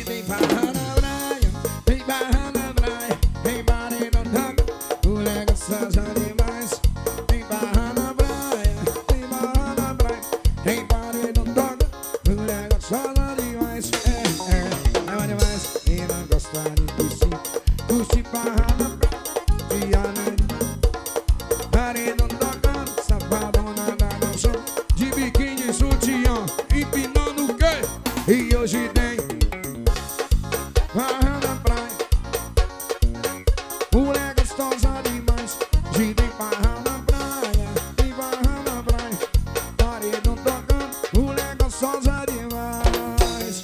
hoje tem barra na praia, tem barra na praia, tem barra no tango, o lega gostosa demais. Tem barra na praia, tem barra na praia, tem barra no tango, o lega gostosa demais. É demais, e não gosta de curtir, curte barra na praia, dia na barra no tango, safadona da dança, de biquíni e sutiã, empinando o quê? E hoje tem barra na praia, mulher gostosa demais. Hoje tem barra na praia, tem barra na praia, paredão tocando, mulher gostosa demais.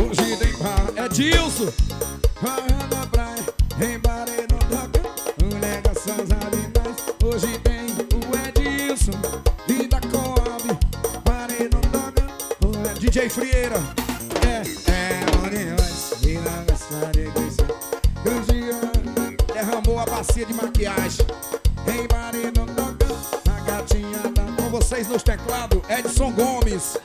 Hoje tem barra, é Dilson. Barra na praia, tem paredão tocando, mulher gostosa demais. Hoje tem o Edilson e da POV, paredão tocando, DJ Frieira. Bom demais, e não gosta de conhecer. Derramou a bacia de maquiagem, tem paredão tocando, a gatinha tá com vocês nos teclados, Edson Gomes.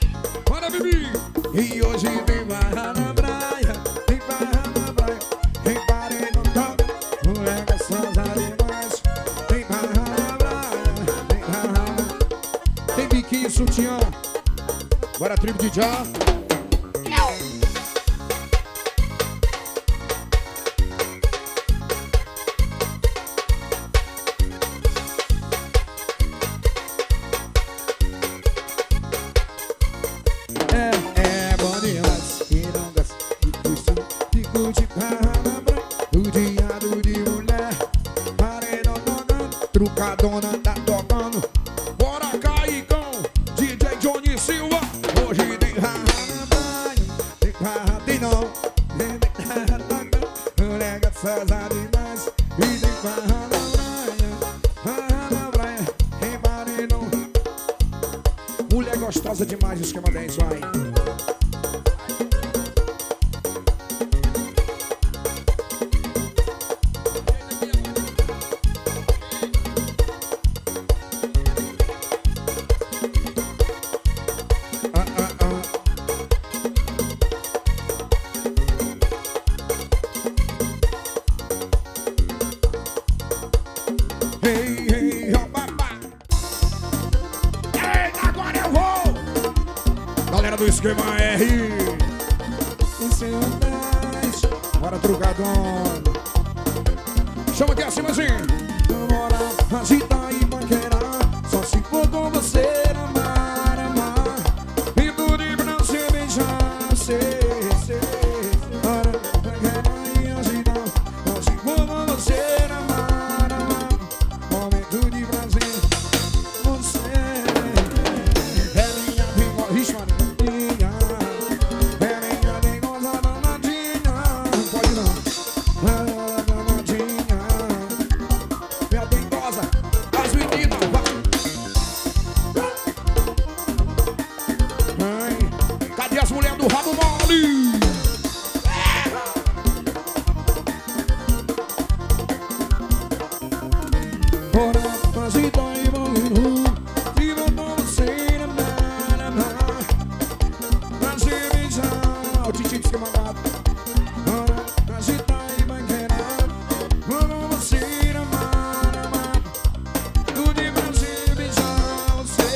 Bora, Bibi! E hoje tem barra na praia, tem barra na praia, tem paredão tocando, mulher gostosa demais. Tem barra na praia, tem barra na... Tem biquinho, sutiã. Bora, tribo de já. Bom demais, e não gosta de curtir, de curtir barra na praia, o diado de mulher, paredão tocando, trucadona tá tocando. Bora cair com DJ Johnny Silva. Hoje tem barra na praia, tem barra, tem não, tem barra tocando, mulher gostosa demais. E tem barra na praia, tem paredão, mulher gostosa demais. O esquema 10 vai. Hey, ó, papá. Eita, agora eu vou. Galera do esquema R. Esse é o 10. Bora, trucadona. Chama aqui acima assim. Bora, agita e paquerar. Só se for com você, amar, amar. E por ir pra você beijar, ser. Bora, paquerar e agitar. Só se for com você, amar, amar. Momento de prazer. Você é minha bem ritmo, minha. É minha bem goza danadinha. Pode não. Danadinha. Minha bem goza. As meninas. Ai, cadê as mulheres do rabo mole? Bora, agita e morrendo. Viva com você, amar, amar. Prazer beijar. O Titi disse que é mandado. Bora, agita e paquerar. Vamos você, amar, amar. Tudo de prazer beijar você.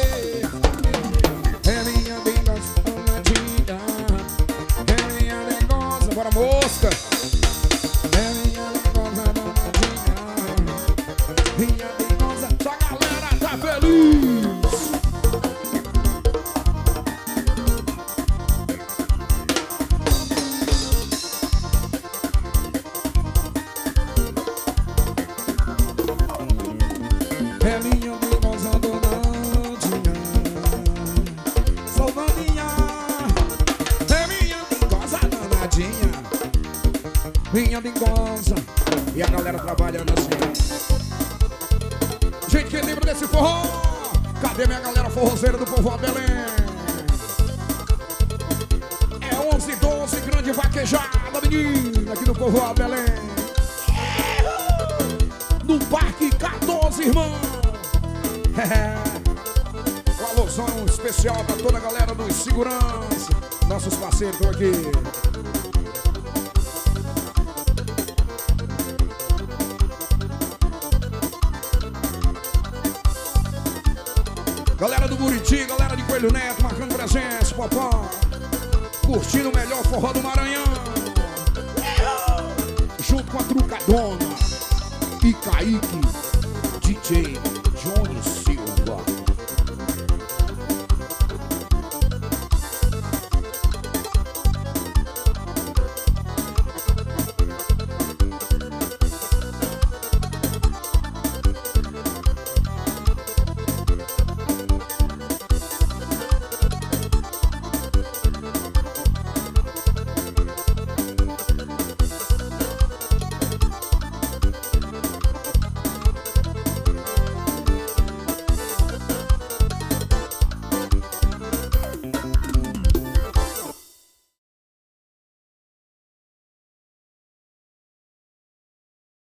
É minha bem gostadinha. É minha bem gostosa. Bora, mosca. É minha bem gostadinha. Minha bem gostosa. Só a galera tá feliz. É minha bem gostadinha. Salvadinha. É minha bem gostadinha. Minha bem gostosa. E a galera trabalhando assim. Gente, quem lembra desse forró? Cadê minha galera forrozeira do povo Belém? É 11 12 14, grande vaquejada, menina, aqui no povo Belém. No Parque 14, irmão. Uma alusão especial pra toda a galera dos segurança. Nossos parceiros estão aqui. Galera do Buriti, galera de Coelho Neto, marcando presença, papá. Curtindo o melhor forró do Maranhão. Junto com a Trucadona e Kaique, DJ.